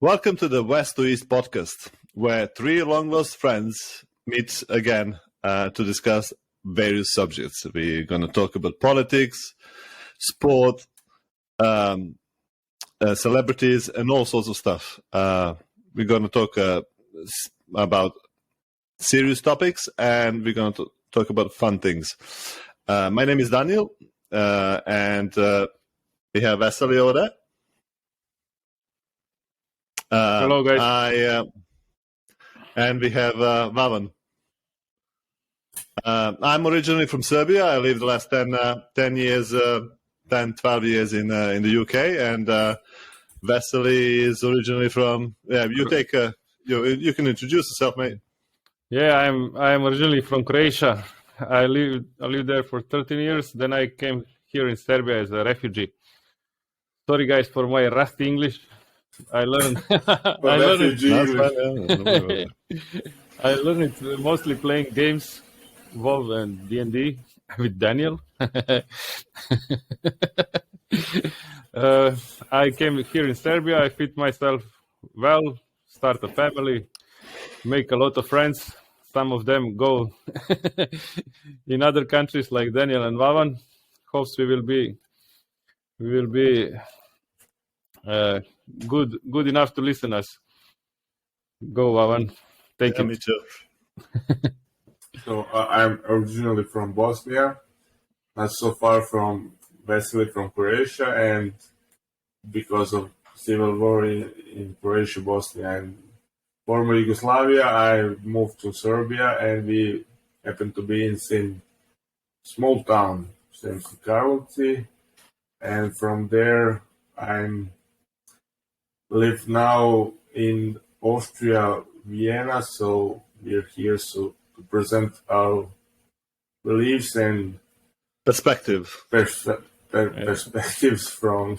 Welcome to the West to East podcast, where three long-lost friends meet again to discuss various subjects. We're going to talk about politics, sport, celebrities, and all sorts of stuff. We're going to talk about serious topics, and we're going to talk about fun things. My name is Daniel, and we have Vasily over there. Hello, guys. And we have Vavan. I'm originally from Serbia. I lived the last 10 years, 10, 12 years in the UK. And Vasily is originally from... Yeah, you take... you can introduce yourself, mate. Yeah, I'm originally from Croatia. I lived there for 13 years. Then I came here in Serbia as a refugee. Sorry, guys, for my rusty English. I learned it mostly playing games, WoW and D&D with Daniel. I came here in Serbia. I fit myself well, start a family, make a lot of friends. Some of them go in other countries like Daniel and Vavan. Hopes we will be good enough to listen us. Go, Vavan. Take it. Me too. So I'm originally from Bosnia, not so far from Vasily from Croatia, and because of civil war in Croatia, Bosnia, and former Yugoslavia, I moved to Serbia, and we happen to be in same small town, Sremski Karlovci, and from there I'm live now in Austria, Vienna, so we're here to present our beliefs and perspectives from.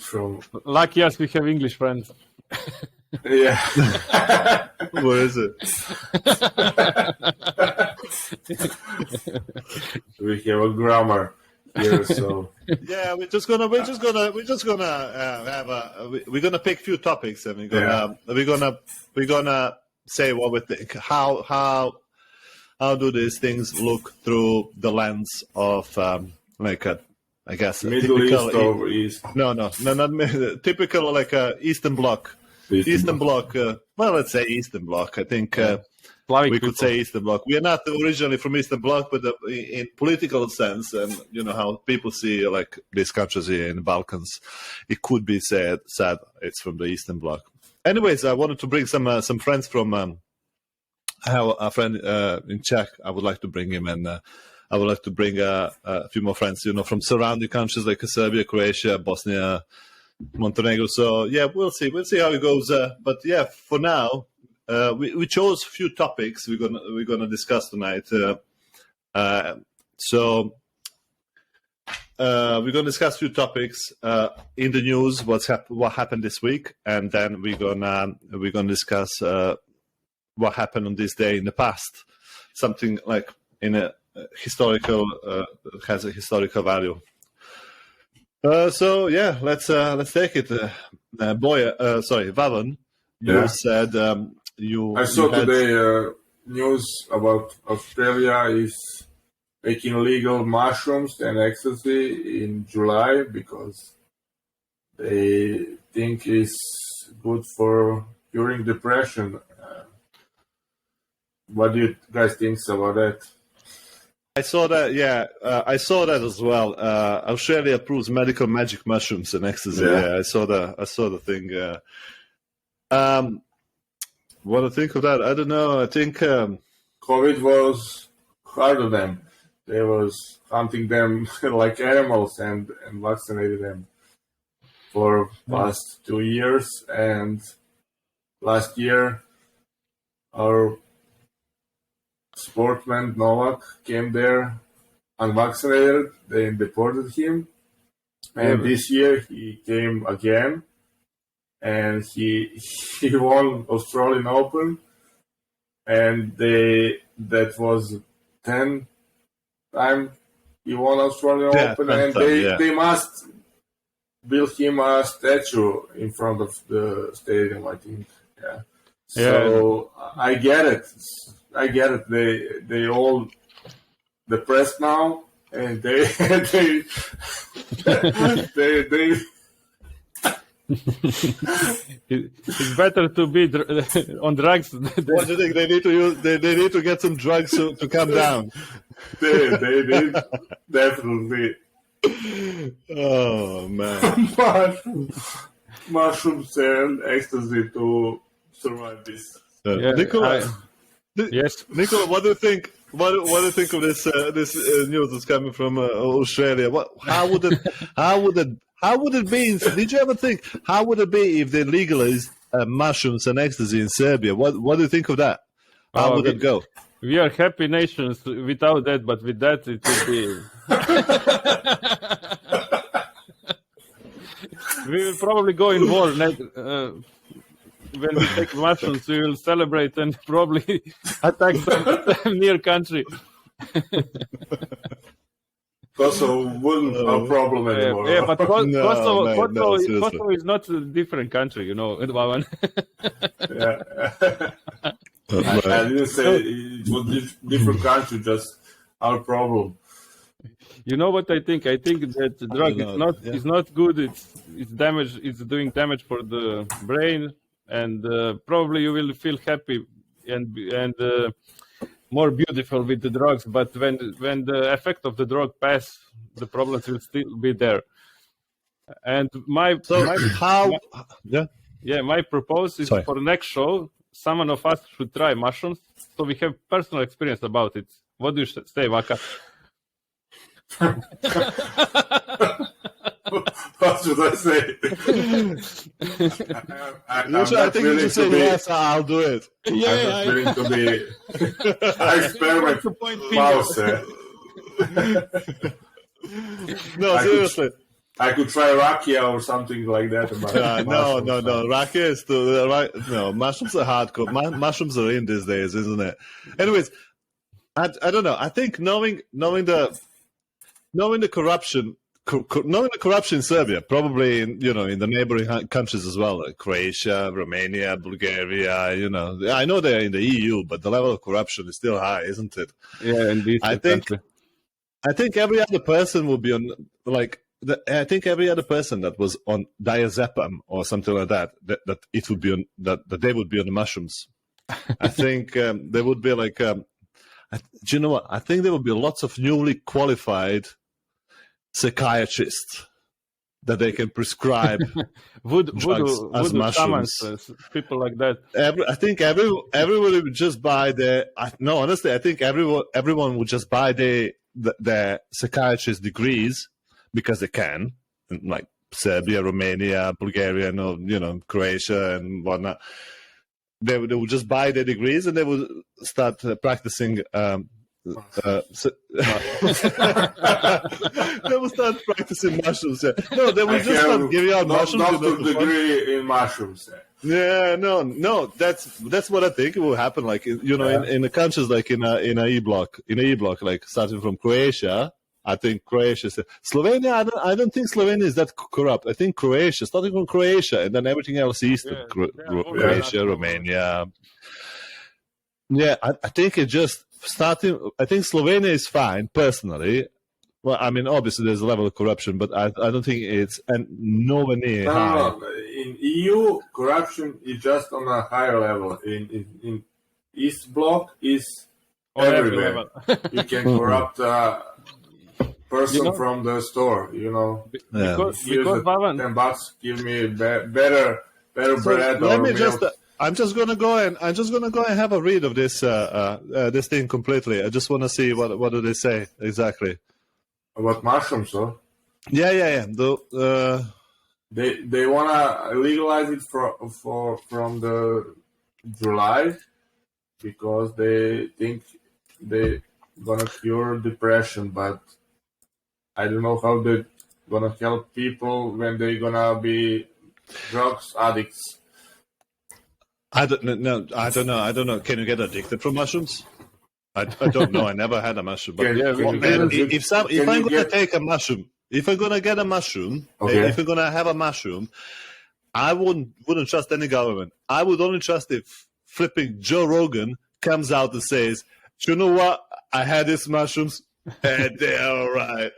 Lucky us, we have English friends. Yeah. What is it? We have a grammar here, so yeah, we're gonna pick a few topics, and we're gonna say what we think. How do these things look through the lens of I guess Middle East or East? No, not typical like Eastern Bloc. Eastern Bloc. Well, let's say Eastern Bloc. I think. We could say Eastern Bloc. We are not originally from Eastern Bloc, but in political sense, and you know how people see like these countries here in the Balkans, it could be said it's from the Eastern Bloc. Anyways, I wanted to bring some friends from our friend in Czech. I would like to bring him, and I would like to bring a few more friends, from surrounding countries like Serbia, Croatia, Bosnia, Montenegro. So yeah, we'll see how it goes. But yeah, for now. We chose a few topics we're gonna discuss tonight. So we're gonna discuss a few topics in the news. What happened this week, and then we're gonna discuss what happened on this day in the past. Something like in a historical has a historical value. So yeah, let's take it. Vavan, you said. I saw today news about Australia is making legal mushrooms and ecstasy in July because they think it's good for curing depression. What do you guys think about that? I saw that. Yeah, I saw that as well. Australia approves medical magic mushrooms and ecstasy. Yeah, I saw the thing. What do I think of that? I don't know. I think COVID was hard on them. They was hunting them like animals and vaccinated them for past 2 years. And last year, our sportsman Novak came there unvaccinated. They deported him. And this year he came again. And he won Australian Open, and that was 10th time he won Australian Open, and they must build him a statue in front of the stadium, I think. Yeah. So I get it. They all depressed now, and they It's better to be on drugs. What do you think they need to use? They need to get some drugs to calm down. they need definitely. Oh man! Mushrooms and ecstasy to survive this. Nicola, yes, Nicola, what do you think? What do you think of this news that's coming from Australia? How would it be? Did you ever think how would it be if they legalized mushrooms and ecstasy in Serbia? What do you think of that? How would it go? We are happy nations without that, but with that it would be. We will probably go in war. When we take mushrooms, we will celebrate and probably attack some near country. Kosovo wouldn't have a problem anymore. Yeah, but Kosovo Seriously. is not a different country, you know. Yeah. I didn't say it was a different country, just our problem. You know what I think? I think that the drug is not good. It's damage. It's doing damage for the brain, and probably you will feel happy and more beautiful with the drugs. But when the effect of the drug pass, the problems will still be there. And my propose is for the next show, someone of us should try mushrooms, so we have personal experience about it. What do you say, Vaka? What should I say? I think you should say yes. I'll do it. I'm not willing to be experiment mouse. No, seriously. I could try rakia or something like that. No. Rakia is still right. No, mushrooms are hardcore. Mushrooms are in these days, isn't it? Anyways, I don't know. I think knowing the corruption in Serbia, probably in the neighboring countries as well, like Croatia, Romania, Bulgaria. I know they're in the EU, but the level of corruption is still high, isn't it? Yeah, indeed. I think every other person will be on I think every other person that was on diazepam or something like that it would be on that they would be on the mushrooms. I think they would be like. Do you know what? I think there would be lots of newly qualified psychiatrists that they can prescribe drugs as mushrooms. People like that. I think everybody would just buy their. No, honestly, I think everyone would just buy their psychiatrist degrees because they can, like Serbia, Romania, Bulgaria, Croatia, and whatnot. They would just buy their degrees and they would start practicing. They will start practicing mushrooms. No, they will just start giving out mushrooms. Doctor degree in mushrooms. Yeah, no. That's what I think will happen. Like in the countries like in a E block, like starting from Croatia. I think Croatia, Slovenia. I don't think Slovenia is that corrupt. I think Croatia, starting from Croatia, and then everything else eastern, Croatia, Romania. Yeah, I think it just starting. I think Slovenia is fine personally. Well, I mean, obviously there's a level of corruption, but I don't think it's nowhere near high. No. In EU, corruption is just on a higher level. In East Bloc is everywhere. You can corrupt. Person from the store, because $10, give me better bread. Let me milk. I'm just gonna go and have a read of this this thing completely. I just want to see what do they say exactly about mushrooms, huh? Yeah. They wanna legalize it from the July because they think they gonna cure depression, but I don't know how they're gonna help people when they're gonna be drugs addicts. I don't know. Can you get addicted from mushrooms? I don't know. I never had a mushroom. But if I'm gonna take a mushroom, if I'm gonna get a mushroom, if I'm gonna have a mushroom, I wouldn't trust any government. I would only trust if flipping Joe Rogan comes out and says, "You know what? I had these mushrooms, and they're all right."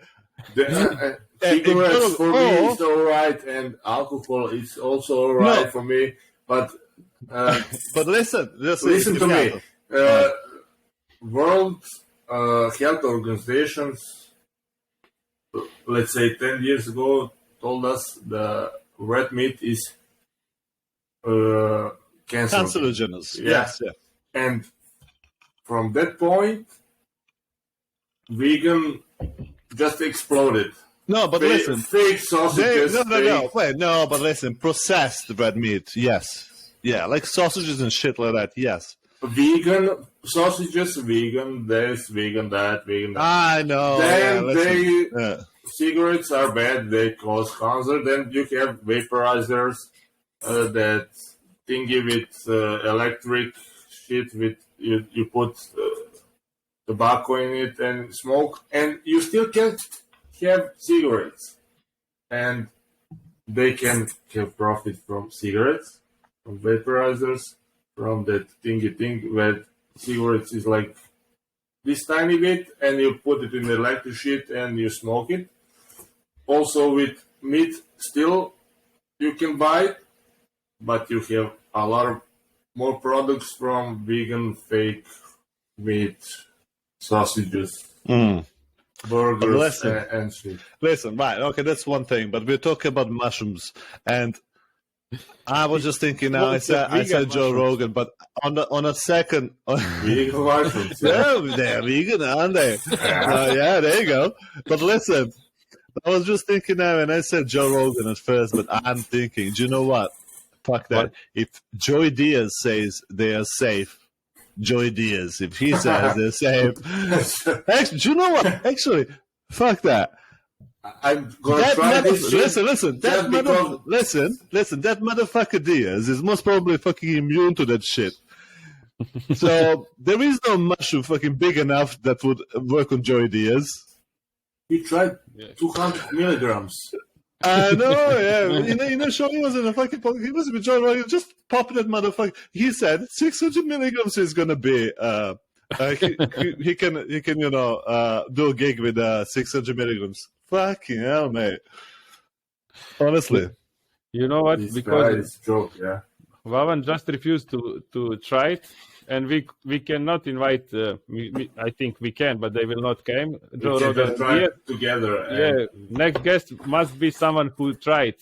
Cigarettes for me is all right, and alcohol is also all right for me. But listen to me. World Health Organizations, let's say 10 years ago, told us the red meat is cancerogenous. Yes. And from that point, vegan just exploded. No, but listen. Fake sausages. No, but listen. Processed red meat, yes. Yeah, like sausages and shit like that, yes. Vegan sausages, vegan this, vegan that, vegan that. I know. Then cigarettes are bad. They cause cancer. Then you have vaporizers, that thingy with electric shit. With you put tobacco in it and smoke, and you still can have cigarettes, and they can have profit from cigarettes, from vaporizers, from that thingy thing where cigarettes is like this tiny bit, and you put it in the electric sheet and you smoke it. Also with meat, still you can buy it, but you have a lot of more products from vegan fake meat, sausages, burgers, and shit. Listen, right, okay, that's one thing, but we're talking about mushrooms, and I was just thinking now. I said Joe Rogan, but on a second, vegan mushrooms. Yeah, they're vegan, aren't they? Yeah, there you go. But listen, I was just thinking now, and I said Joe Rogan at first, but I'm thinking, do you know what? Fuck that. What? If Joey Diaz says they are safe, Joey Diaz, if he says they're safe, actually, do you know what? Actually, fuck that. I'm gonna try this shit. Listen. That motherfucker Diaz is most probably fucking immune to that shit. So there is no mushroom fucking big enough that would work on Joey Diaz. He tried 200 milligrams. I know, yeah. In the show, he was in a fucking. He was with Joe Rogan, just popping that motherfucker. He said 600 milligrams is gonna be. He can do a gig with 600 milligrams. Fucking hell, mate. Honestly. You know what? Because joke, yeah. Vavan just refused to try it, and we cannot invite. I think we can, but they will not come. Joe Rogan try it together. Yeah, next guest must be someone who tried.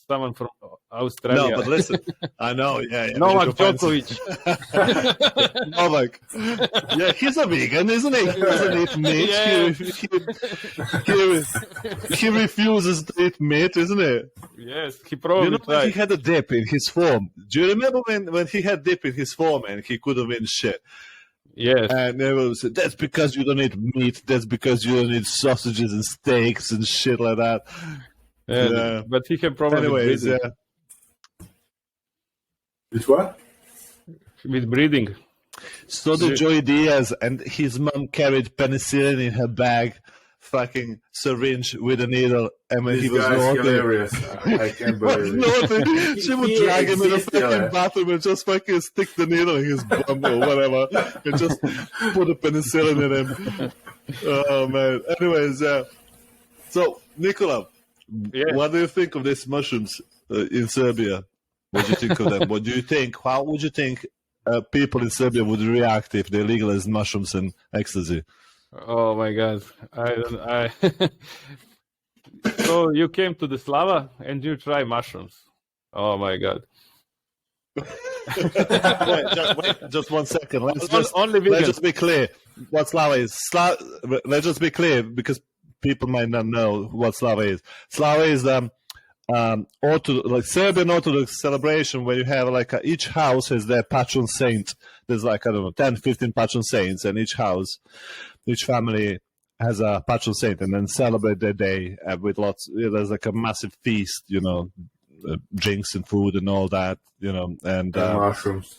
Someone from Australia. No, but listen, I know, yeah. Novak Djokovic. Novak. Yeah, he's a vegan, isn't he? He doesn't eat meat. Yeah. He refuses to eat meat, isn't he? Yes, he probably tried. He had a dip in his form. Do you remember when he had dip in his form and he could have been shit? Yes. And everyone said, that's because you don't eat meat. That's because you don't eat sausages and steaks and shit like that. Yeah. But he can probably. Anyways, yeah. With what? With breathing. So did Joey Diaz, and his mom carried penicillin in her bag, fucking syringe with a needle, and when this he was naughty, hilarious. I can't believe it. She would drag him in the fucking bathroom and just fucking stick the needle in his bum or whatever, and just put a penicillin in him. Oh man. Anyways, so Nikola, what do you think of these mushrooms in Serbia? What do you think of them? What do you think? How would you think people in Serbia would react if they legalized mushrooms and ecstasy? Oh my God! So you came to the Slava and you try mushrooms. Oh my God! wait, just 1 second. Let's just be clear what Slava is. Let's just be clear because people might not know what Slava is. Slava is Serbian Orthodox celebration where you have each house has their patron saint. There's 10, 15 patron saints, and each family has a patron saint, and then celebrate their day with lots. There's a massive feast, drinks and food and all that, and mushrooms.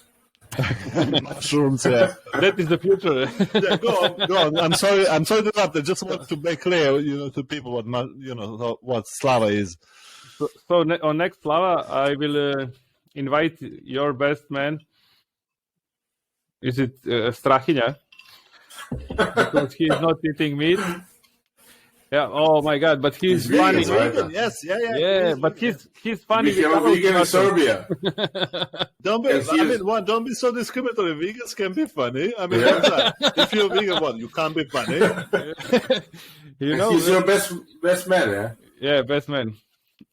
Mushrooms, yeah. That is the future. Yeah, go on. I'm sorry to interrupt. I just want to make clear, to people what Slava is. On next Slava, I will invite your best man. Is it Strahinja? Because he's not eating meat. Yeah. Oh my God! But he's funny. Vegan, right? Yes. Yeah, but he's funny. Became a vegan in Serbia. Don't be so discriminatory. Vegans can be funny. I mean, if you're vegan, you can't be funny. He's your best man, yeah? Yeah, best man.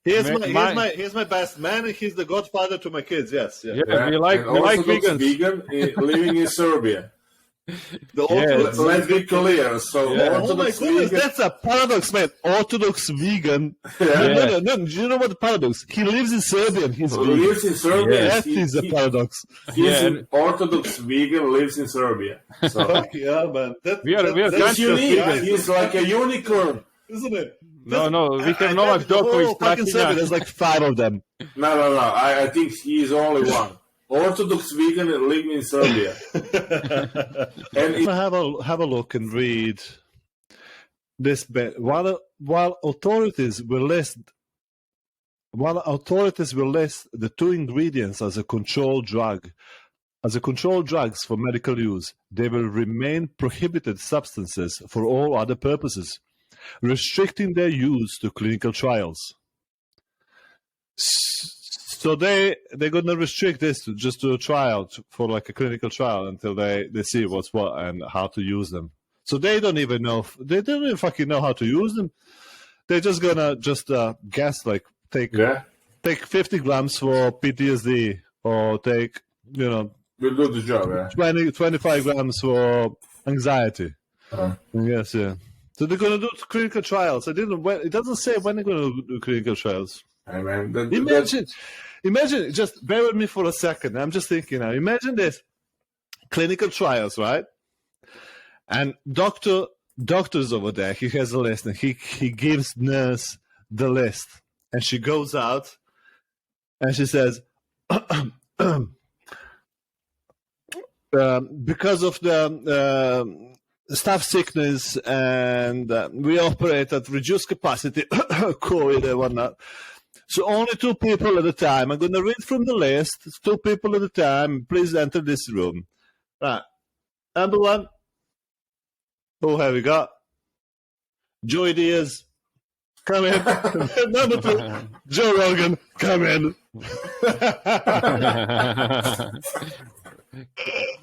He's my best man, and he's the godfather to my kids. Yes. Yeah. We like vegans. Vegan living in Serbia. Let's be clear. So, oh my goodness, that's a paradox, man. Orthodox vegan. No. Do you know what the paradox? He lives in Serbia. And he's vegan. Lives in Serbia. That is a paradox. He's an Orthodox vegan. Lives in Serbia. So yeah, man. We are that's unique. He's like a unicorn, isn't it? No. We have Novak Djokovic. Fucking Serbia. There's like 5 of them. No. I think he's only one. Orthodox vegan living in Serbia. And have a look and read this bit. While authorities will list the 2 ingredients as a controlled drugs for medical use, they will remain prohibited substances for all other purposes, restricting their use to clinical trials. So they're going to restrict this just to a trial, for like a clinical trial, until they see what's what and how to use them. So they don't even fucking know how to use them. They're just gonna guess, like take 50 grams for PTSD, or take we'll do the job. 25 grams for anxiety. Yes, yeah. So they're gonna do clinical trials. It doesn't say when they're gonna do clinical trials. Hey man, Imagine, just bear with me for a second. I'm just thinking now. Imagine this: clinical trials, right? And doctors over there, he has a list, and he gives nurse the list, and she goes out, and she says, because of the staff sickness, and we operate at reduced capacity, COVID and whatnot. So only 2 people at a time. I'm going to read from the list. 2 people at a time. Please enter this room. Right. Number 1. Who have we got? Joey Diaz. Come in. Number 2. Joe Rogan. Come in.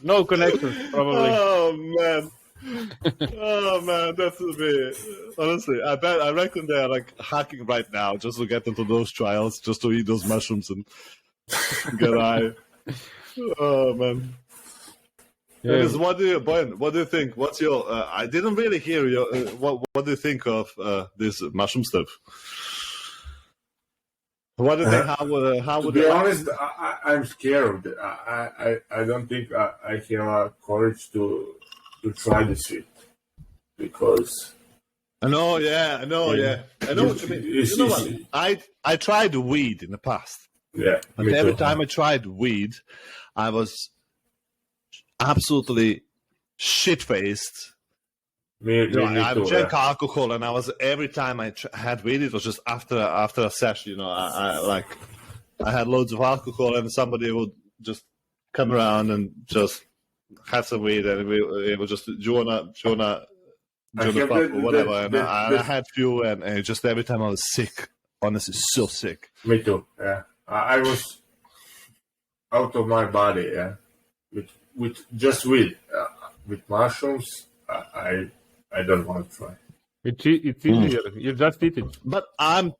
No connections, probably. Oh man, that would be, honestly, I reckon they're like hacking right now just to get into those trials, just to eat those mushrooms and get high. Oh man. Yeah. What do you think? What's your? I didn't really hear your. What do you think of this mushroom stuff? What do you think? How would? To be honest, I'm scared of it. I don't think I have courage to try this shit, because I know what you mean. You know what? I tried weed in the past. Yeah, and every time I tried weed, I was absolutely shit-faced. I drank alcohol, and I was, every time I had weed, it was just after a session. I had loads of alcohol, and somebody would just come around and just had some weed, and it was just, do you wanna or whatever. I had few, and just every time I was sick. Honestly, so sick. Me too. Yeah, I was out of my body. Yeah, with just weed, with mushrooms, I don't want to try. It's easier. You just eat it. But I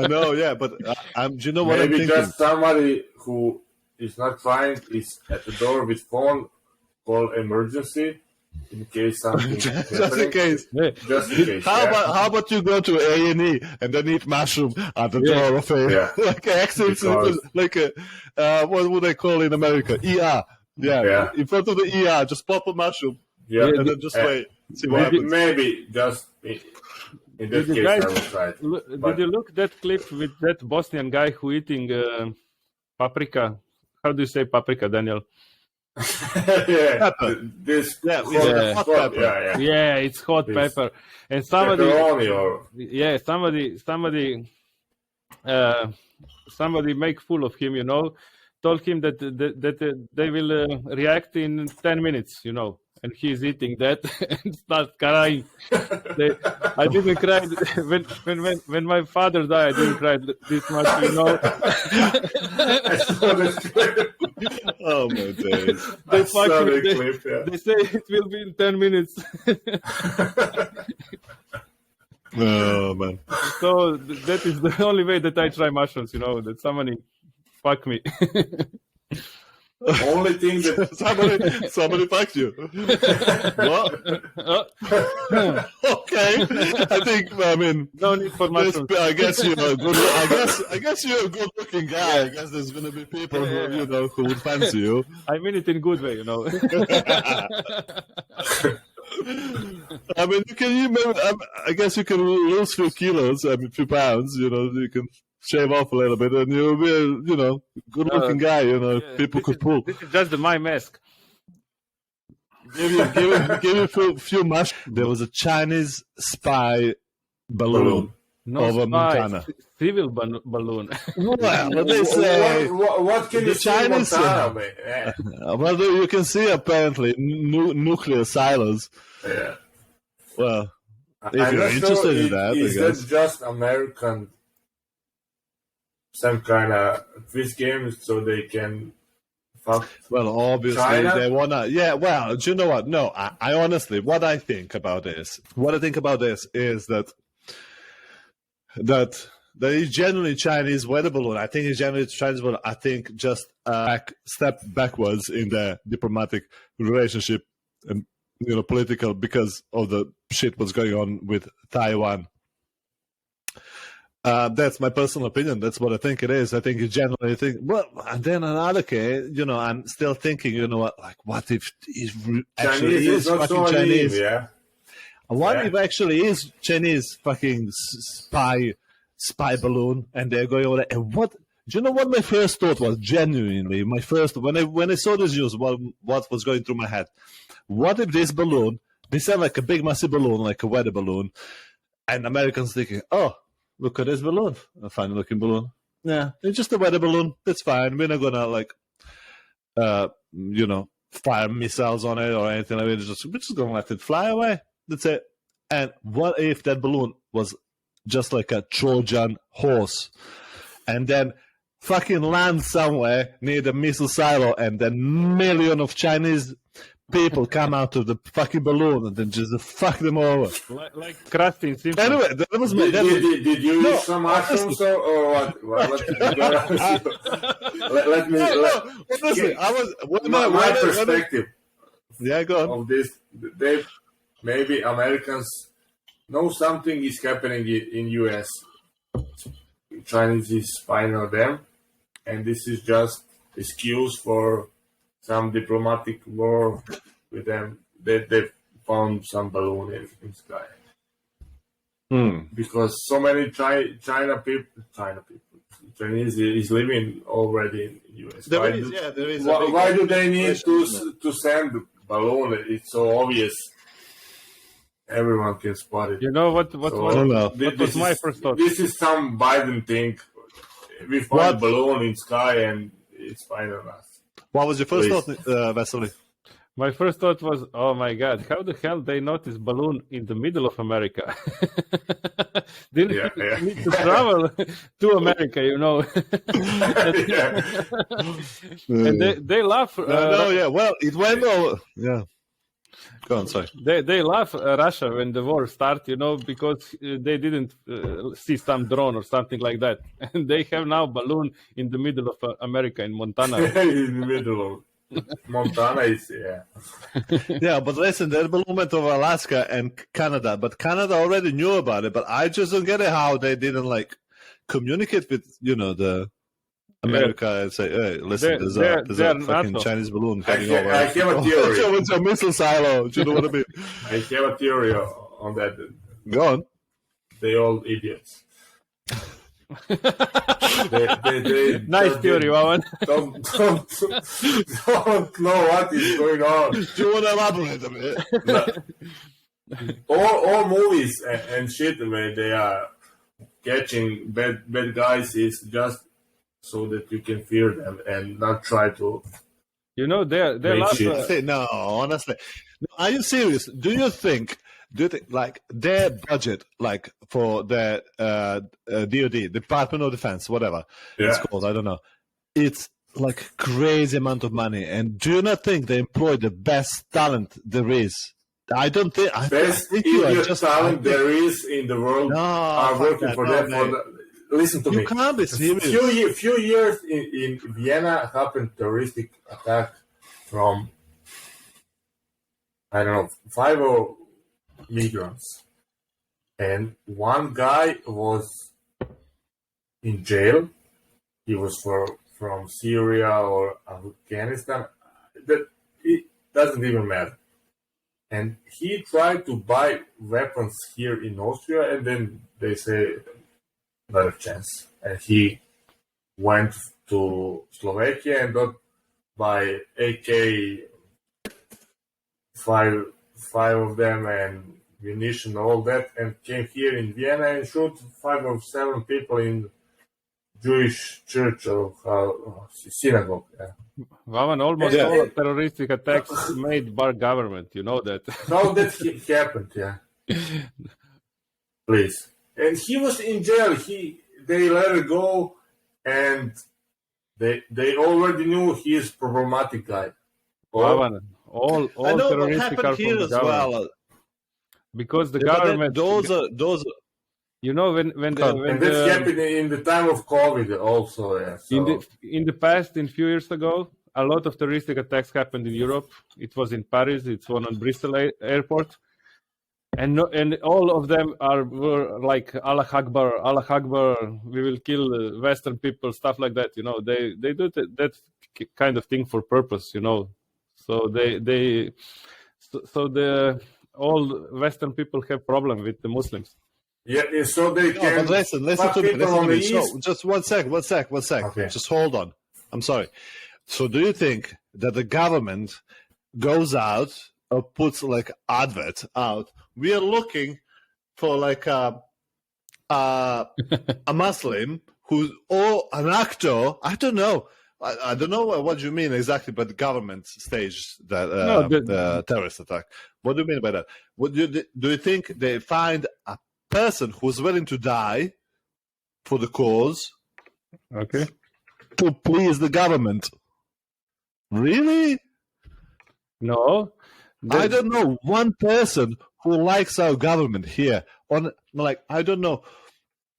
know, yeah. But do you know what I'm thinking? Maybe just somebody who is not trying is at the door with phone, call emergency in case something. Just in case. Just in case. How about you go to A&E and then eat mushroom at the door of like accidents, like what would they call in America? ER. Yeah. In front of the ER, just pop a mushroom. Yeah, and then just wait. See what happens. Maybe just in that case, I will try it. Did you look that clip with that Bosnian guy who eating paprika? How do you say paprika, Daniel? This hot pepper. Yeah, it's hot pepper. And somebody make fool of him, told him that they will react in 10 minutes, and he's eating that and starts crying. I didn't cry when my father died. I didn't cry this much, Oh my days! They say it will be in 10 minutes. Oh man! So that is the only way that I try mushrooms. That somebody fuck me. Only thing that somebody fucked you. What? Okay. I mean, no need for mushrooms. I guess you're a good. I guess you're a good-looking guy. I guess there's gonna be people who would fancy you. I mean it in good way, I mean, I guess you can lose a few kilos, a few pounds. You can shave off a little bit, and you'll be a good-looking guy. People could pull. This is just my mask. Give you a few mush. There was a Chinese spy balloon over Montana. Civil balloon. Well, they say what can you see in Montana, man? Yeah. Well, you can see apparently nuclear silos. Yeah. Well, if you're interested in that, is I guess. that just American? Some kind of quiz game so they can fuck. Well, obviously China? they wanna. Yeah. Well, do you know what? No, I honestly, what I think about this is that there is generally Chinese weather balloon. I think it's generally Chinese balloon. I think just step backwards in the diplomatic relationship and political because of the shit what's going on with Taiwan. That's my personal opinion. That's what I think it is. I think you generally think, well, and then another case, I'm still thinking, what if it actually is fucking Chinese? Yeah. What if actually is Chinese fucking spy balloon, and they're going over there? And what? Do you know what my first thought was? Genuinely, my first when I saw this news, what was going through my head? What if this balloon? They sound like a big massive balloon, like a weather balloon, and Americans thinking, oh. Look at this balloon. A fine looking balloon. Yeah, it's just a weather balloon. That's fine. We're not gonna fire missiles on it or anything like that. We're just gonna let it fly away. That's it. And what if that balloon was just like a Trojan horse, and then fucking land somewhere near the missile silo, and then million of Chinese people come out of the fucking balloon and then just fuck them over. Like Krusty in Simpsons. Anyway, that was Did you use some mushrooms or what did you do? Let me... honestly, my perspective go on. of this, maybe Americans know something is happening in US. Chinese is spying on them, and this is just excuse for some diplomatic war with them. They found some balloon in sky. Because so many Chinese is living already in US. Why do they need to send balloon? It's so obvious. Everyone can spot it. You know what was my first thought? This is some Biden thing. We find balloon in sky and it's fine on us. What was your first thought, Vasily? My first thought was, oh my God, how the hell they notice balloon in the middle of America? Didn't need to travel to America, And they laugh. Well, it went over. Yeah. Go on, sorry. They laugh Russia when the war started, because they didn't see some drone or something like that. And they have now balloon in the middle of America, in Montana. In the middle of Montana is, Yeah, but listen, that balloon went over Alaska and Canada. But Canada already knew about it. But I just don't get it how they didn't, communicate with, the America and say, hey, listen, there's a fucking Chinese balloon heading over. I have a theory. It's a missile silo. Do you know what I mean? I have a theory on that. Go on. They all idiots. they Nice theory, Wawan. don't know what is going on. Do you want to elaborate a bit? All movies and shit where they are catching bad guys is just so that you can fear them and not try to. You know, they're No, honestly. Are you serious? Do you think like their budget, like for their DoD, Department of Defense, whatever it's called, I don't know, it's like crazy amount of money, and do you not think they employ the best talent there is? I don't think best talent there is in the world are working for them. Listen to me. You can't be serious. Few years in Vienna happened terroristic attack from, I don't know, 5 migrants, and one guy was in jail. He was from Syria or Afghanistan. That it doesn't even matter. And he tried to buy weapons here in Austria, and then they say not a chance. And he went to Slovakia and got by AK five of them and munition, all that, and came here in Vienna and shot 5 or 7 people in Jewish church or synagogue. Yeah. Wawan, almost all terroristic attacks made by government. You know that. No, that happened. Yeah. Please. And he was in jail. They let it go, and they already knew he is problematic guy. Wawan, all I know what terroristic happened are here from as the government. well. Because the government, those. You know, when this happened in the time of COVID also. Yeah, so. in the past, in few years ago, a lot of terroristic attacks happened in Europe. It was in Paris. It's one on Bristol airport, and all of them were like Allah Akbar, we will kill Western people, stuff like that. You know, they do that kind of thing for purpose. You know, so the all Western people have problem with the Muslims. Yeah, so they can. But listen to me. So, just one sec. Okay. Just hold on. I'm sorry. So, do you think that the government goes out or puts like advert out? We are looking for like a Muslim or an actor. I don't know. I don't know what you mean exactly, but the government staged that the terrorist attack. What do you mean by that? What do you think they find a person who's willing to die for the cause, okay, to please the government? Really? No, I don't know one person who likes our government here. I don't know.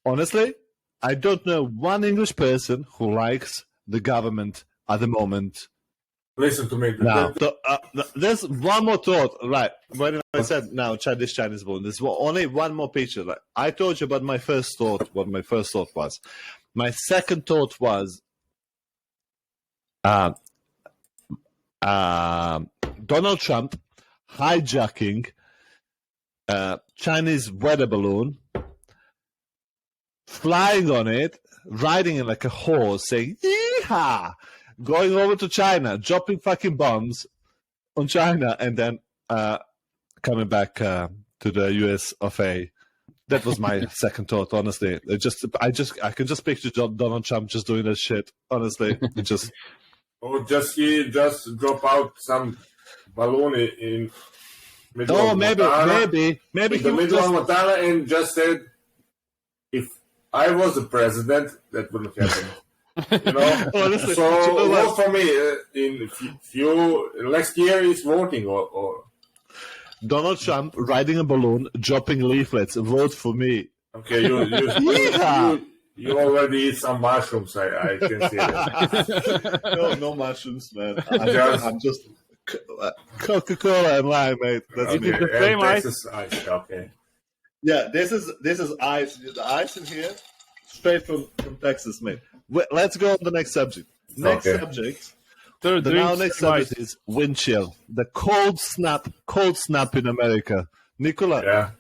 Honestly, I don't know one English person who likes the government at the moment. Listen to me. Now, there's one more thought, right? When I said now, this Chinese born, there's only one more picture. Like, I told you about my first thought, what my first thought was. My second thought was Donald Trump hijacking Chinese weather balloon, flying on it, riding it like a horse, saying, "Yeehaw!" Going over to China, dropping fucking bombs on China, and then coming back to the US of A. That was my second thought, honestly. I can just picture Donald Trump just doing that shit. Honestly, it just. Or he just drop out some balloon in middle of maybe in the middle of Montana and just said, "If I was the president, that wouldn't happen." You know, honestly, so vote for me in few next year is voting or Donald Trump riding a balloon, dropping leaflets. Vote for me. Okay, you already eat some mushrooms. I can see that. No mushrooms, man. I'm just Coca-Cola and lime, mate. That's me. The same Texas ice. Okay. Yeah, this is ice. The ice in here, straight from Texas, mate. Let's go on the next subject. Next subject is wind chill. The cold snap in America. Nicola,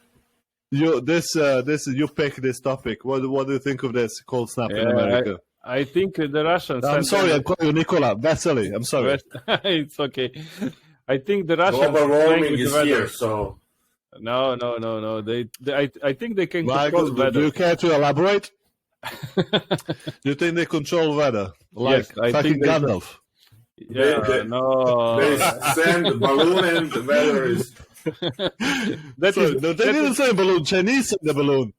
You pick this topic. What do you think of this cold snap in America? I think the Russians. I'm sorry, I'm calling you Nicola Vesely. I'm sorry. It's okay. I think the Russians. Global warming is here, so. No. I think they can control weather. Do you care to elaborate? Do you think they control weather? Like yes, I fucking think Gandalf. No. They send the balloon and the weather is. They didn't say balloon. Chinese sent the balloon.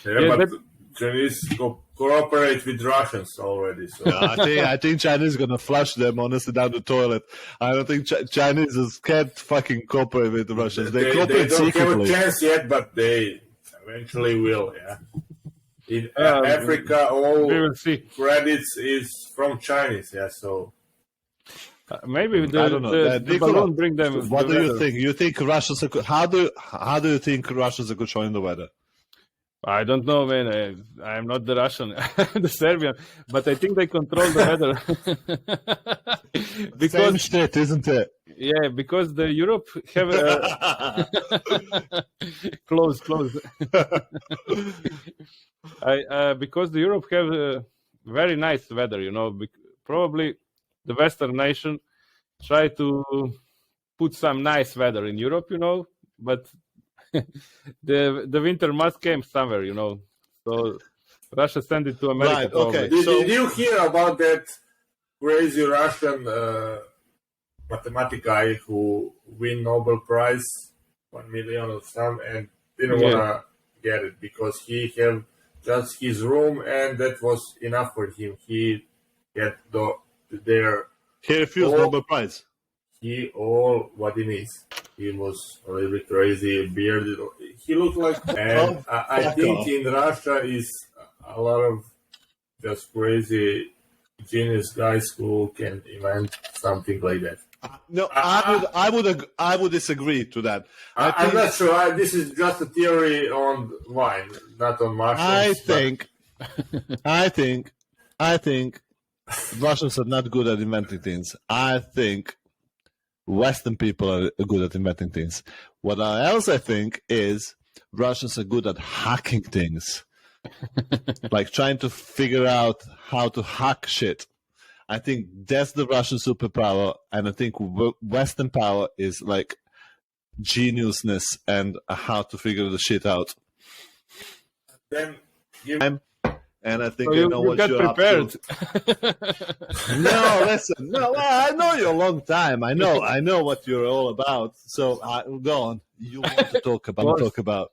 Yeah, but Chinese cooperate with Russians already. So. I think Chinese are gonna flush them honestly down the toilet. I don't think Chinese can't fucking cooperate with the Russians. They cooperate don't secretly. have a chance yet, but they eventually will. Yeah. In Africa, all we will see. credits is from Chinese. Yeah, so. Maybe I don't know. the balloon bring them. What do you think? You think Russians are how do you think Russians are controlling the weather? I don't know, man. I'm not the Russian, the Serbian, but I think they control the weather. Because same shit, isn't it? Yeah, because the Europe have close. Because the Europe have very nice weather, probably. The Western nation try to put some nice weather in Europe, but the winter must come somewhere, So Russia send it to America. Right, okay. Did you hear about that crazy Russian mathematics guy who win Nobel Prize, 1 million or some, and didn't want to get it because he have just his room and that was enough for him. He get He refused Nobel Prize. What he needs. He was a little bit crazy, bearded. He looked like, and I think in Russia is a lot of just crazy genius guys who can invent something like that. No, I would disagree to that. I'm not sure. This is just a theory on wine, not on mushrooms. I think Russians are not good at inventing things. I think Western people are good at inventing things. What else I think is Russians are good at hacking things. Like trying to figure out how to hack shit. I think that's the Russian superpower, and I think Western power is like geniusness and how to figure the shit out. And I think so I know what you're prepared. up to. No, listen. No, I know you a long time. I know what you're all about. So go on. You want to talk about.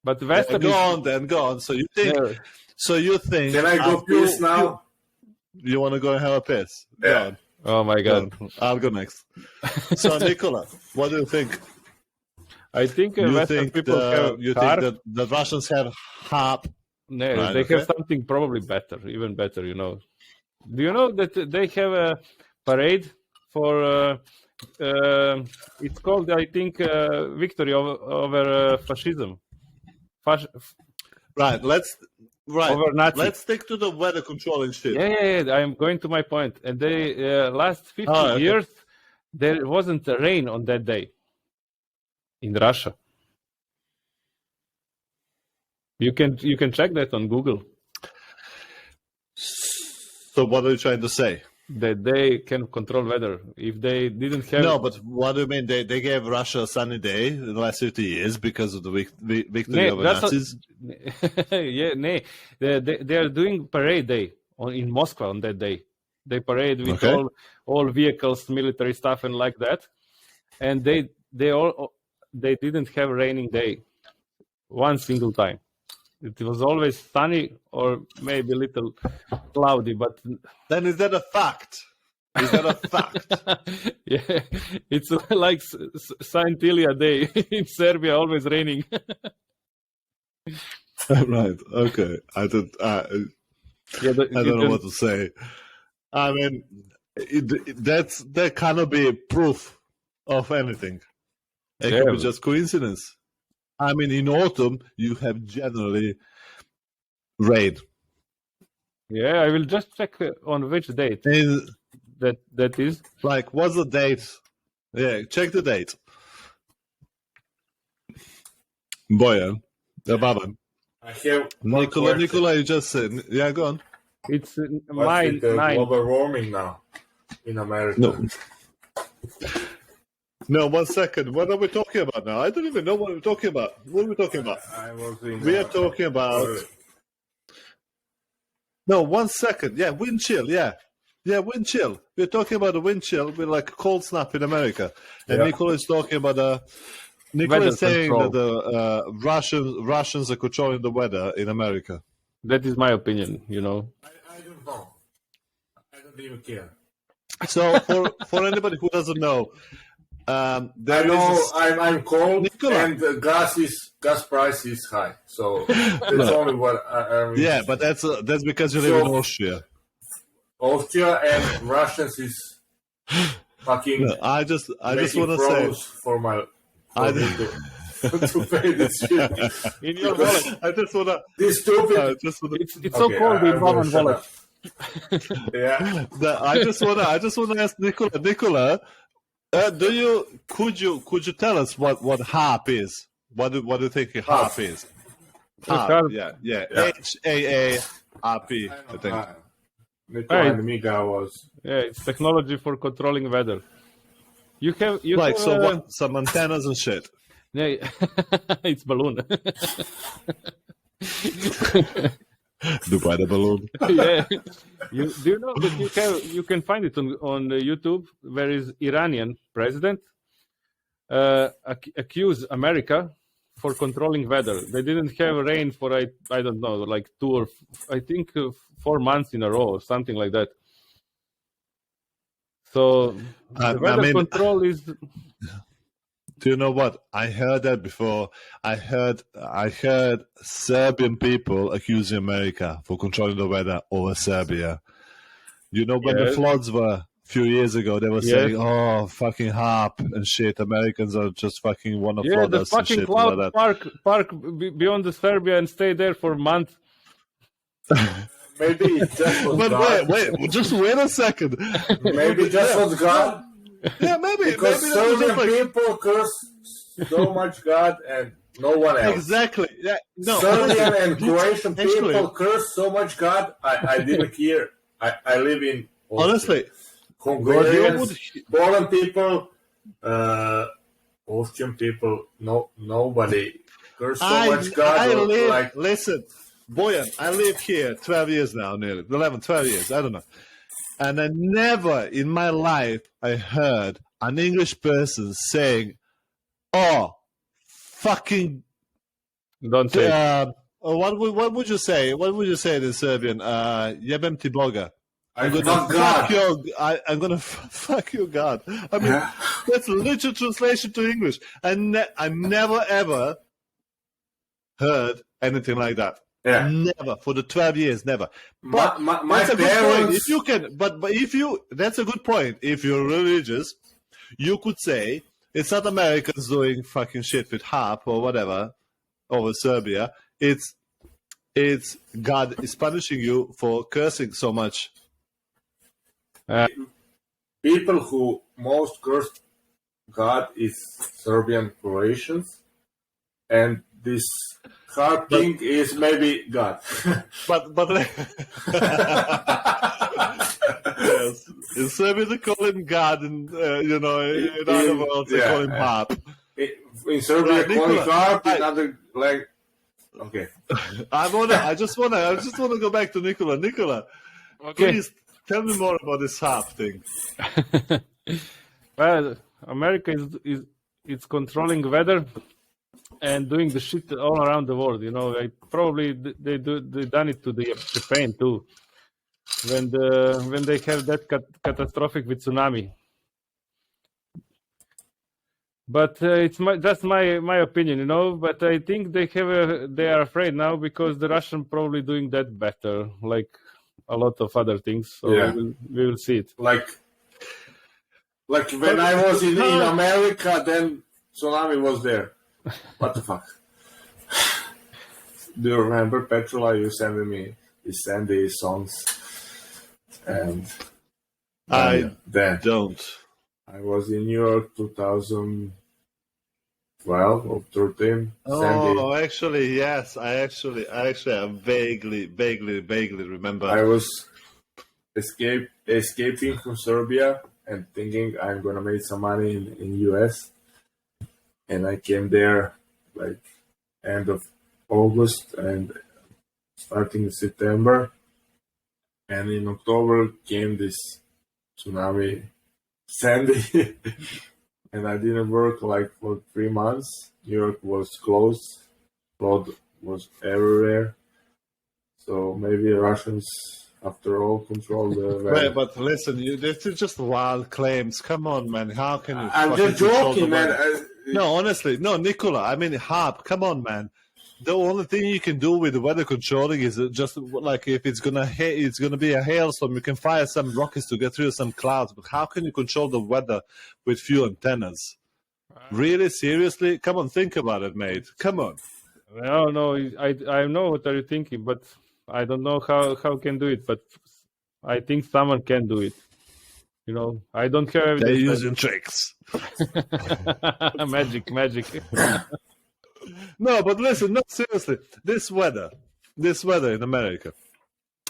But Western go on. So you think? Yeah. So you think? Can I go piss now? You want to go and have a piss? Yeah. Go on. Oh my God! I'll go next. So Nicola, what do you think? I think Western people have. You think that the Russians have harp? No, right, they have something probably better, even better. Do you know that they have a parade for? It's called, I think, victory over fascism. Right. Over Nazis. Let's stick to the weather controlling shit. Yeah. I'm going to my point. And they last 50 years there wasn't rain on that day in Russia. You can check that on Google. So what are you trying to say? That they can control weather. If they didn't have... No, but what do you mean? They gave Russia a sunny day in the last 50 years because of the victory over Nazis? They are doing parade day in Moscow on that day. They parade with all vehicles, military stuff and like that. And they didn't have a raining day one single time. It was always sunny or maybe a little cloudy, but... Then is that a fact? Yeah, it's like Saint Ilya Day in Serbia, always raining. Right, okay. I don't know what to say. I mean, that cannot be proof of anything. It could be just coincidence. I mean, in autumn, you have generally rain. Yeah, I will just check on which date that is. Like, what's the date? Yeah, check the date. Boyan, Baba. I have Nicola, you just said, yeah, go on. It's What's with the global warming now in America? No, 1 second. What are we talking about now? I don't even know what we're talking about. What are we talking about? We are talking about... No, 1 second. Yeah, wind chill, yeah. Yeah, wind chill. We're talking about a wind chill with like a cold snap in America. And Nicola is talking about Nicola is saying that the Russians are controlling the weather in America. That is my opinion, I don't know. I don't even care. So for anybody who doesn't know, I'm cold, Nicola. And gas price is high. So that's only what I mean. Yeah, but that's because you live in Austria. Austria and Russians is fucking. No, I just want to say for my. To pay this shit in your wallet. I just wanna. This stupid. It's so cold in Roman wallet. Yeah. I just wanna ask Nicola. Nicola, could you tell us what harp is? What do you think harp is? Harp. Yeah. HAARP. I think. Nicola and Miga was. Yeah, it's technology for controlling weather. You have some antennas and shit. Yeah, it's balloon. Dubai the balloon. Yeah. Do you know that you can find it on YouTube? There is Iranian president accuse America for controlling weather. They didn't have rain for I don't know, like 4 months in a row or something like that. So the weather control is. Do you know what? I heard that before. I heard Serbian people accusing America for controlling the weather over Serbia. You know, when the floods were a few years ago, they were saying, "Oh, fucking harp and shit. Americans are just fucking want to flood us and shit." Yeah, the fucking cloud park beyond the Serbia and stay there for months. Maybe just was but God. wait, just wait a second. Maybe just was God. Yeah, maybe. Because maybe certain people curse so much God and no one else. Exactly. Yeah. No. Serbian and Croatian people curse so much God. I didn't hear. I live in Austria. Honestly, Hungarians, Poland people, Austrian people. Nobody curse so much God. Listen, Boyan, I live here 12 years now, nearly 11, 12 years. I don't know. And I never in my life I heard an English person saying, "Oh, fucking." Don't say. What would you say? What would you say in Serbian? Jebem ti Boga. I'm gonna fuck your God. I mean, that's a literal translation to English. I never ever heard anything like that. Yeah. Never for the 12 years, never. But my that's a parents... good point. If you can, but if you, that's a good point. If you're religious, you could say it's not Americans doing fucking shit with harp or whatever over Serbia. It's God is punishing you for cursing so much. People who most curse God is Serbian Croatians, and this harp thing is maybe God. but yes, in Serbia they call him God, and in other words they call him harp. In Serbia, they call him harp. In other okay. I just wanna go back to Nicola. Nicola, please tell me more about this harp thing. Well, America is controlling weather and doing the shit all around the world. Probably they done it to Japan too, when they have that catastrophic with tsunami. But it's just my opinion, But I think they are afraid now because the Russian probably doing that better, like a lot of other things. So we will see it. Like when I was in America, then tsunami was there. What the fuck? Do you remember, Petrola? You sent these songs, and I don't. I was in New York 2014 12 or 13. Oh, actually, yes. I vaguely remember. I was escaping from Serbia and thinking I'm gonna make some money in US, and I came there like end of August and starting in September, and in October came this tsunami, Sandy, and I didn't work like for 3 months. New York was closed, flood was everywhere, so maybe Russians after all control the weather. Wait, but listen, this is just wild claims. Come on, man. How can you? I'm just joking, man. No, honestly, no, Nicola. I mean, Harp. Come on, man. The only thing you can do with the weather controlling is just like if it's gonna be a hailstorm, you can fire some rockets to get through some clouds. But how can you control the weather with few antennas? Really, seriously? Come on, think about it, mate. Come on. No, I know what are you thinking, but I don't know how can do it. But I think someone can do it. You know, I don't have evidence. They're using tricks. Magic. No, but listen, no, seriously. This weather in America,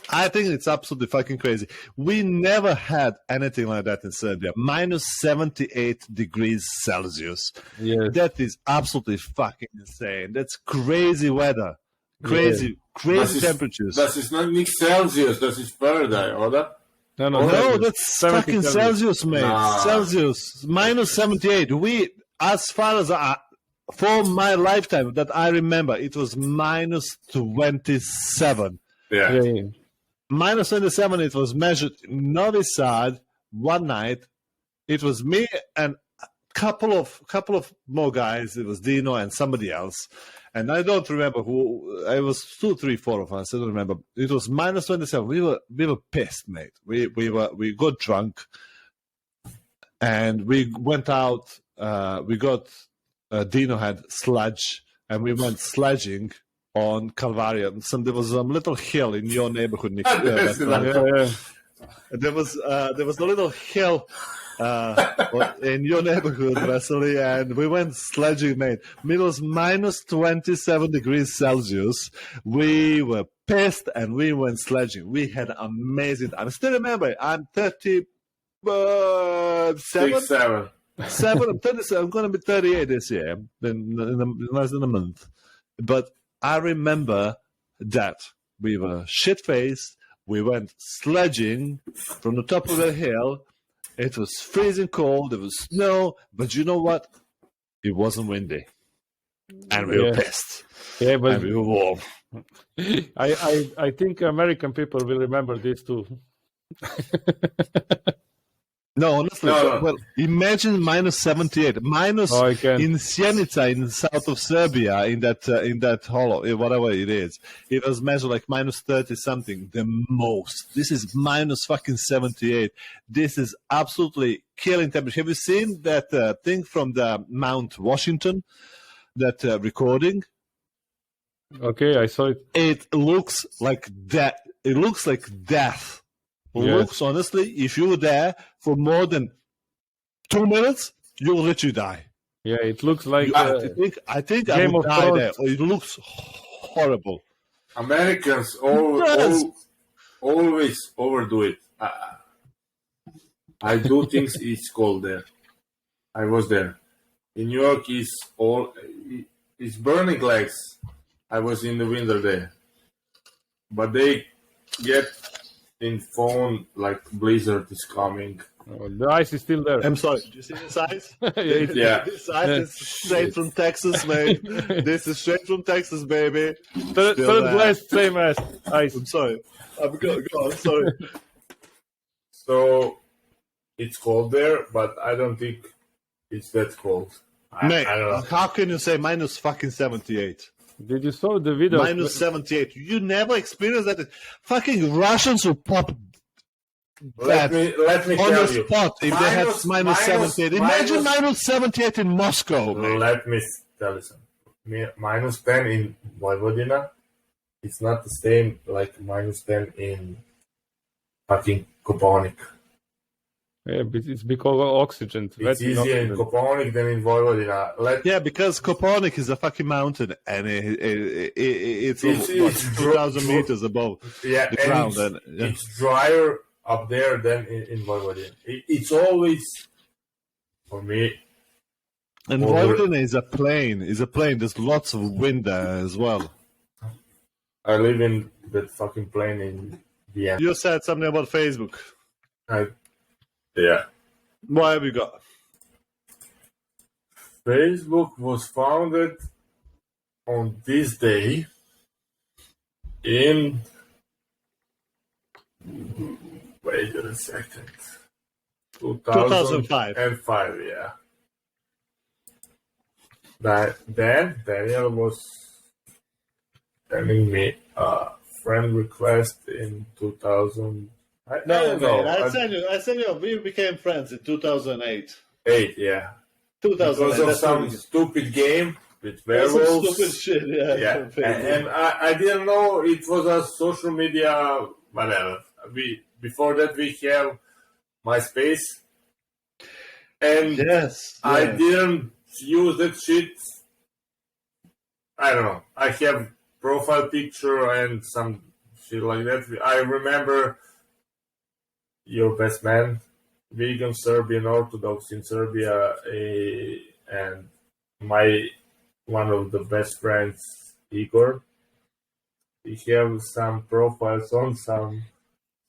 I think it's absolutely fucking crazy. We never had anything like that in Serbia. Minus 78 degrees Celsius. Yes. That is absolutely fucking insane. That's crazy weather. Crazy temperatures. Das ist nicht Celsius, das ist Fahrenheit, oder? No, that's fucking Celsius, mate. Nah. Celsius. Minus 78. We, as far as for my lifetime that I remember, it was minus 27. Yeah. Minus 27, it was measured in Novi Sad one night. It was me and a couple of more guys. It was Dino and somebody else. And I don't remember who. It was 2, 3, 4 of us. I don't remember. It was minus 27. We were pissed, mate. We got drunk, and we went out. We got Dino had sludge, and we went sledging on Calvaria. There was some little hill in your neighborhood, Nick. There was a little hill in your neighborhood, Vasily, and we went sledging, mate. It was minus 27 degrees Celsius. We were pissed, and we went sledging. We had amazing time. I still remember. I'm 37. 7. I'm 37. I'm going to be 38 this year, in less than a month. But I remember that we were shit-faced. We went sledging from the top of the hill. It was freezing cold. There was snow. But you know what? It wasn't windy. And we were pissed. Yeah, but and we were warm. I think American people will remember this too. No, honestly, well, imagine minus 78, minus in Sjenica in the south of Serbia, in that hollow, whatever it is. It was measured like minus 30 something, the most. This is minus fucking 78. This is absolutely killing temperature. Have you seen that thing from the Mount Washington, that recording? Okay, I saw it. It looks like that. It looks like death. Looks, honestly, if you were there for more than 2 minutes, you'll literally die. Yeah, it looks like I think I would die there. It looks horrible. Americans always overdo it. I do think it's cold there. I was there. In New York, it's burning legs. I was in the winter there. But they get in phone like blizzard is coming. The ice is still there. I'm sorry. Did you see this ice? Yeah. This ice is straight from Texas, mate. This is straight from Texas, baby. Third place, same as ice. I'm sorry. Go on. Sorry. So it's cold there, but I don't think it's that cold. Mate, I don't know. how can you say minus fucking 78? Did you saw the video? Minus 78. You never experienced that. Fucking Russians will pop let me on tell the you. spot if they had minus 78. Imagine minus 78 in Moscow. Let me tell you something. Minus 10 in Vojvodina, it's not the same like minus 10 in fucking Koponik. Yeah, but it's because of oxygen. It's easier in Koponik than in Vojvodina. Yeah, because Koponik is a fucking mountain, and it's 2,000 meters above the ground. It's drier up there than in Vojvodina. It's always, for me... And Vojvodina is a plain. There's lots of wind there as well. I live in that fucking plane in Vienna. You said something about Facebook. Yeah. What have you got? Facebook was founded on this day in... Wait a second. 2005. And 5, yeah. Then Daniel was sending me a friend request in 2000. I sent you. We became friends in 2008. 8, yeah. 2008. Because of some stupid game with werewolves. Stupid shit, yeah. And I didn't know it was a social media, whatever. Before that we have MySpace. And I didn't use that shit. I don't know. I have profile picture and some shit like that. I remember your best man, vegan Serbian Orthodox in Serbia, and one of the best friends, Igor. He have some profiles on some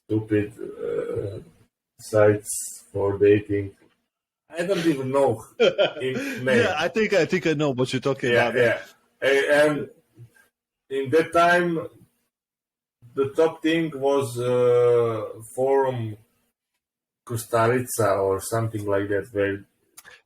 stupid sites for dating. I don't even know his name. Yeah, I think I know what you're talking about. Yeah. And in that time, the top thing was Forum Kustarica or something like that. Where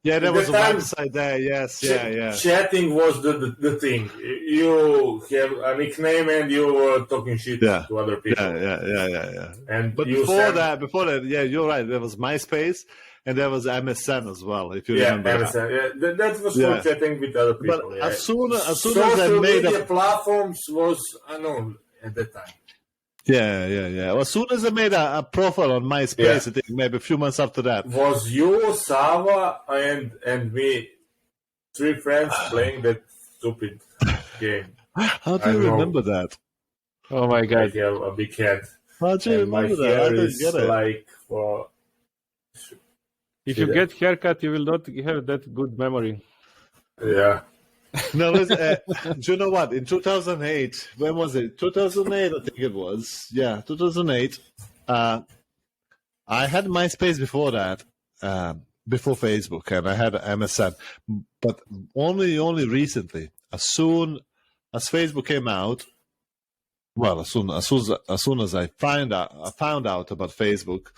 there was a website there. Yes, yeah. Chatting was the thing. You have a nickname and you were talking shit to other people. Yeah. And but before that, yeah, you're right. There was MySpace. And there was MSN as well, if you remember. MSN. That was for chatting with other people. But as soon as I social made media platforms was unknown at that time. Yeah. Well, as soon as I made a profile on MySpace, I think maybe a few months after that. Was you, Sava, and me, 3 friends playing that stupid game. How do you remember that? Oh my God! I have a big head. How do you remember that? I didn't get it. Like for... If you get haircut, you will not have that good memory. Yeah. No, listen, do you know what? In 2008, when was it? 2008, I think it was. Yeah, 2008. I had MySpace before that, before Facebook, and I had MSN, but only recently. As soon as Facebook came out, well, as soon as I found out about Facebook,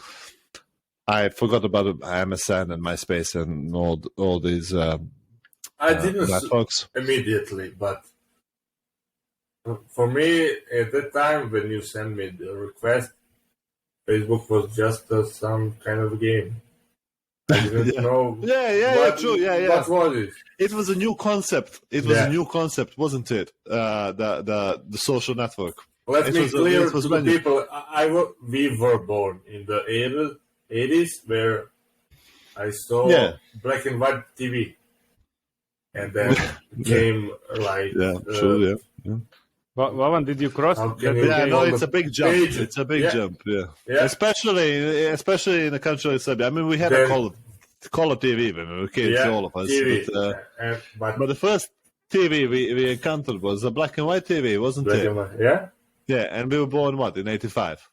I forgot about MSN and MySpace and all these. I didn't networks immediately, but for me at that time when you sent me the request, Facebook was just some kind of game. I didn't know. True. What was it? It was a new concept. It was a new concept, wasn't it? The social network. Let me clear to the people. We were born in the 80s where I saw black and white TV, and then came like Vavan, did you cross? It's a big jump. It's a big jump. Yeah. Especially in a country like Serbia. I mean, we had a color TV when we were kids, all of us. But the first TV we encountered was a black and white TV, wasn't it? Yeah, and we were born in 85.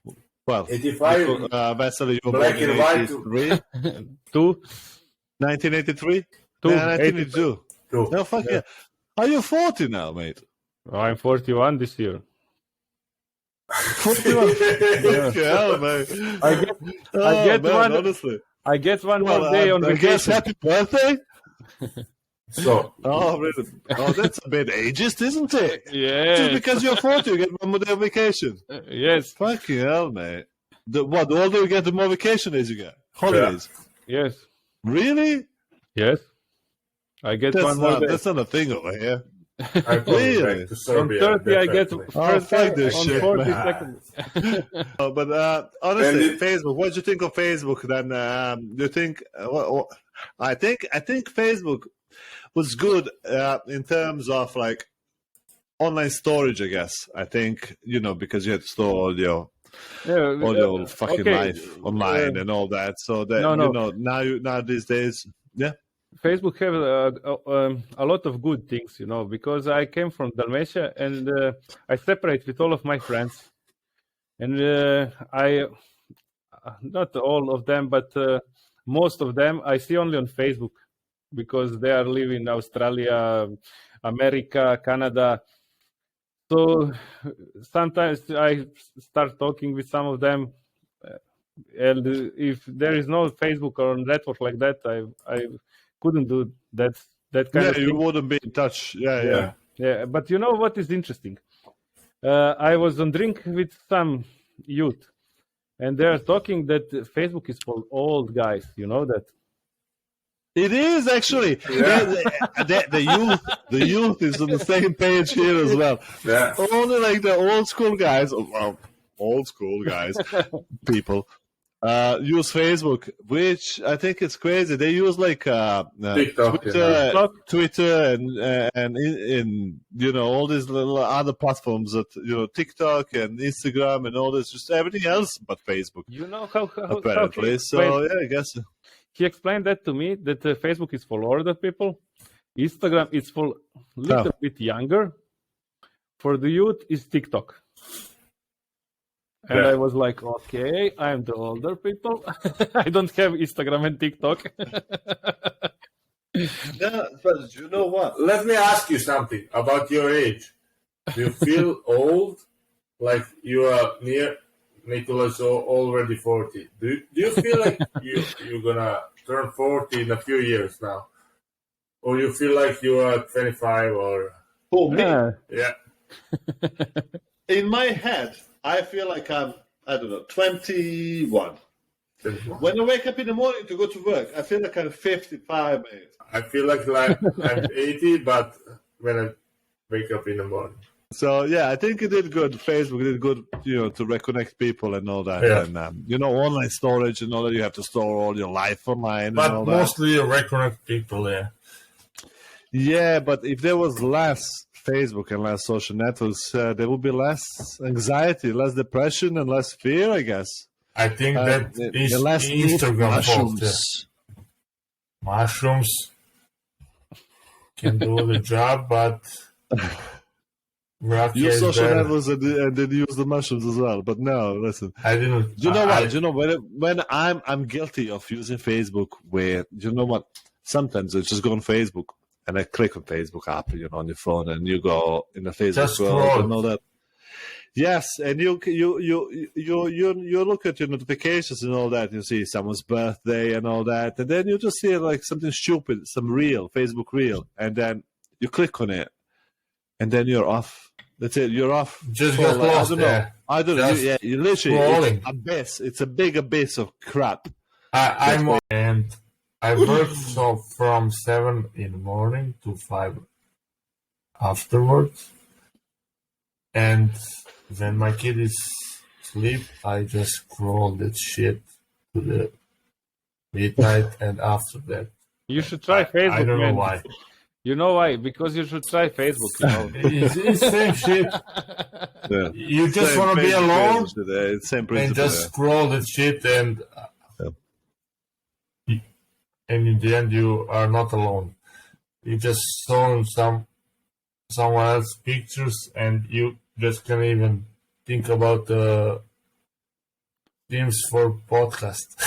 Well, 85. Vasily, you were black born in and 83. 1983? 1982. No, fuck yeah. Are you 40 now, mate? I'm 41 this year. 41? Hell, man. I get one more day on vacation. Happy birthday? So, really? That's a bit ageist, isn't it? Yeah. Just because you're 40, you get one more day on vacation. Yes. Fucking hell, mate. The older you get, the more vacation days you get. Holidays. Yes. Really? Yes. I get one more day. That's not a thing over here. I go Really? back to Serbia. On 30, I get definitely. first fuck this on shit, 40 man. seconds. But honestly, And Facebook. What do you think of Facebook? Then do you think? I think Facebook was good in terms of like online storage. I guess. I think because you had to store all your fucking okay, life online and all that. So that no. now these days, yeah. Facebook have a lot of good things, because I came from Dalmatia and I separate with all of my friends, and I not all of them, but most of them I see only on Facebook because they are living in Australia, America, Canada. So sometimes I start talking with some of them, and if there is no Facebook or network like that, I couldn't do that kind of thing. You wouldn't be in touch. Yeah. But you know what is interesting? I was on drink with some youth, and they are talking that Facebook is for old guys. You know that? It is actually. The youth is on the same page here as well. Yeah. Only like the old school guys, people use Facebook, which I think is crazy. They use like TikTok, Twitter, and all these little other platforms that TikTok and Instagram and all this, just everything else but Facebook. You know how apparently. So yeah, I guess he explained that to me that Facebook is for older people, Instagram is for little bit younger, for the youth is TikTok. And I was like, okay, I'm the older people. I don't have Instagram and TikTok. Yeah, but you know what? Let me ask you something about your age. Do you feel old, like you are near Nicholas or already 40? Do you feel like you're gonna turn 40 in a few years now, or you feel like you are 25 or? Oh, me? Yeah. In my head, I feel like I'm, 21. When I wake up in the morning to go to work, I feel like I'm 55, mate. I feel like I'm 80, but when I wake up in the morning. So, yeah, I think it did good. Facebook did good, to reconnect people and all that. Yeah. And, online storage and all that. You have to store all your life online but and all that. But mostly you reconnect people, yeah. Yeah, but if there was less Facebook and less social networks, there would be less anxiety, less depression, and less fear, I guess. I think that is Instagram fault. Yeah. Mushrooms can do the job, but use social networks and then use the mushrooms as well. But no, listen. I didn't. You know what? When I'm guilty of using Facebook, where you know what? Sometimes I just go on Facebook. And I click on Facebook app, on your phone, and you go in the Facebook world and all that. Yes, and you look at your notifications and all that. You see someone's birthday and all that, and then you just see like something stupid, some reel, Facebook reel, and then you click on it, and then you're off. That's it. You're off. Just get lost. I don't know. Yeah, you literally scrolling. It's abyss. It's a big abyss of crap. I work from 7 in the morning to 5 afterwards. And when my kid is asleep, I just scroll that shit to the midnight and after that. You should try Facebook, I don't know why. You know why? Because you should try Facebook. It's same shit. Yeah. You just want to be alone and just scroll that shit and in the end you are not alone. You just saw someone else's pictures and you just can't even think about themes for podcast.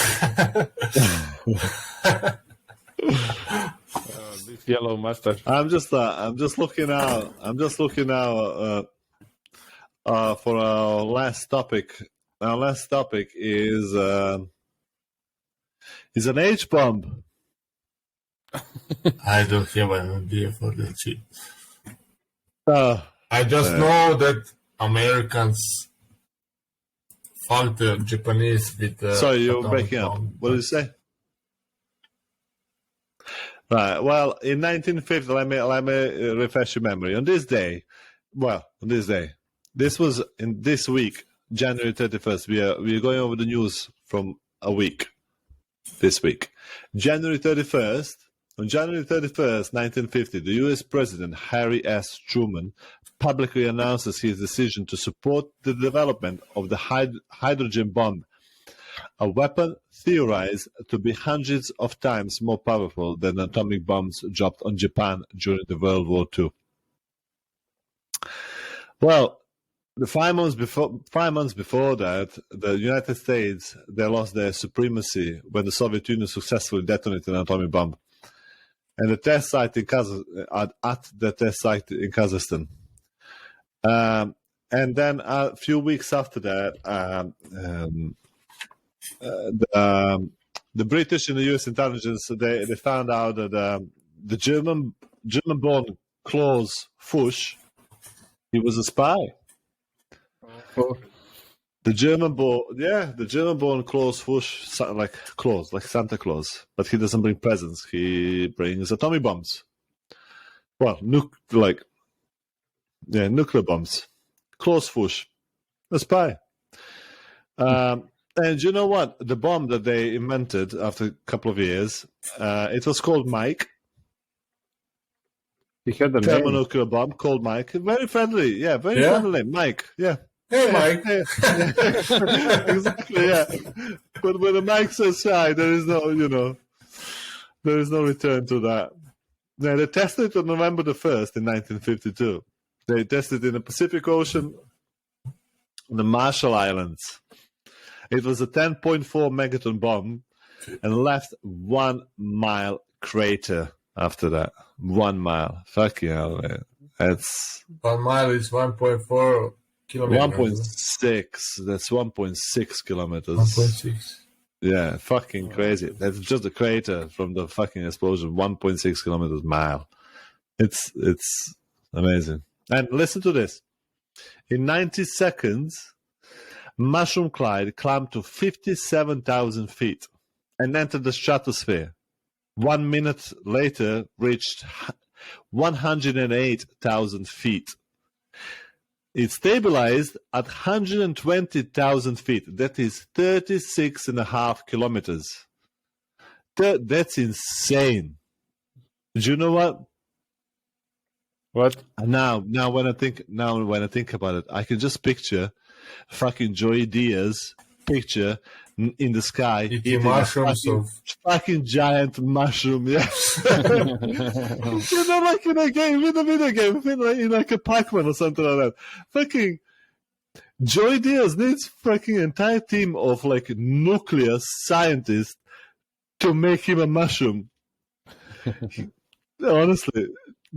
This yellow mustard. I'm just looking out. For our last topic. Our last topic is an H bomb. I don't have an idea for that shit. I just know that Americans fucked the Japanese with. Sorry, you're breaking up. What did you say? Right. Well, in 1950, let me refresh your memory. On this day, this was in this week, January 31st. We are going over the news from a week. This week, January 31st. On January 31st, 1950, the U.S. President Harry S. Truman publicly announces his decision to support the development of the hydrogen bomb, a weapon theorized to be hundreds of times more powerful than atomic bombs dropped on Japan during the World War II. Well, 5 months before that, the United States, they lost their supremacy when the Soviet Union successfully detonated an atomic bomb. And the test site in Kazakhstan. And then a few weeks after that, the British and the U.S. intelligence, they found out that the German-born Klaus Fuchs, he was a spy. Oh. The German-born Klaus Fuchs, like Santa Claus, but he doesn't bring presents. He brings atomic bombs. Well, nuclear bombs. Klaus Fuchs, a spy. And you know what? The bomb that they invented after a couple of years, it was called Mike. He had a thermonuclear bomb called Mike. Very friendly. Yeah, very friendly. Mike. Yeah. Hey, Mike. Exactly, yeah. But when the mic says hi, there is no return to that. Now, they tested it on November the 1st in 1952. They tested it in the Pacific Ocean, the Marshall Islands. It was a 10.4 megaton bomb and left 1 mile crater after that. 1 mile. Fucking hell, man. That's 1 mile is 1.4 kilometers. 1.6. That's 1.6 kilometers. 1.6. Yeah, fucking crazy. That's just a crater from the fucking explosion. 1.6 kilometers mile. It's amazing. And listen to this. In 90 seconds, Mushroom Clyde climbed to 57,000 feet and entered the stratosphere. 1 minute later, reached 108,000 feet. It stabilized at 120,000 feet. That is 36.5 kilometers. That's insane. Do you know what? What? Now when I think about it, I can just picture fucking Joey Diaz picture in the sky eating mushrooms of fucking giant mushroom, yes. Like in a game, in a video game, in like a Pac-Man or something like that. Fucking Joey Diaz needs fucking entire team of like nuclear scientists to make him a mushroom. Honestly,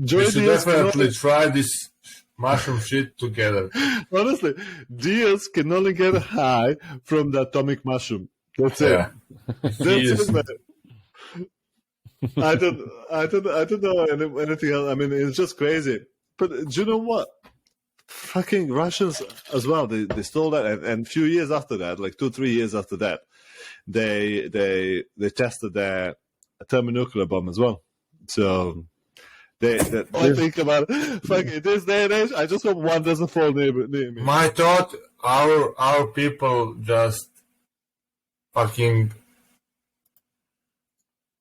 Joey we should Diaz definitely try this mushroom shit together. Honestly, Diaz can only get high from the atomic mushroom. That's it. That's it, man. I don't know anything else. I mean, it's just crazy. But do you know what? Fucking Russians as well. They stole that, and a few years after that, like 2-3 years after that, they tested their thermonuclear bomb as well. So. I think about it. Fucking this day and age, I just hope one doesn't fall near me. My thought, our people just fucking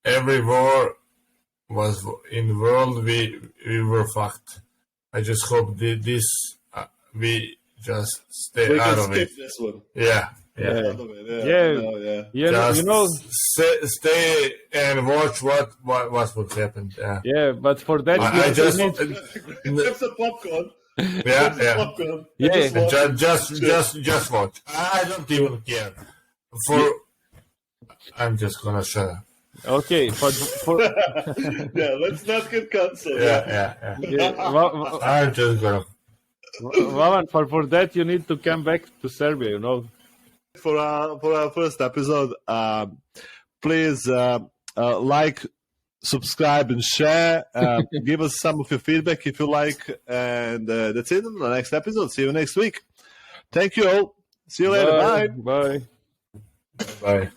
every war was in the world we were fucked. I just hope we just stay out of it. This one. Yeah. Stay and watch what would happen. Yeah, but for that Except the popcorn. Popcorn. Just watch. I don't even care. I'm just gonna shut up. Okay, for let's not get cancelled. I'm just gonna. Vavan, for that you need to come back to Serbia. You know. For our first episode, please like, subscribe, and share. Give us some of your feedback if you like. And that's it on the next episode. See you next week. Thank you all. See you later. Bye. Bye. Bye.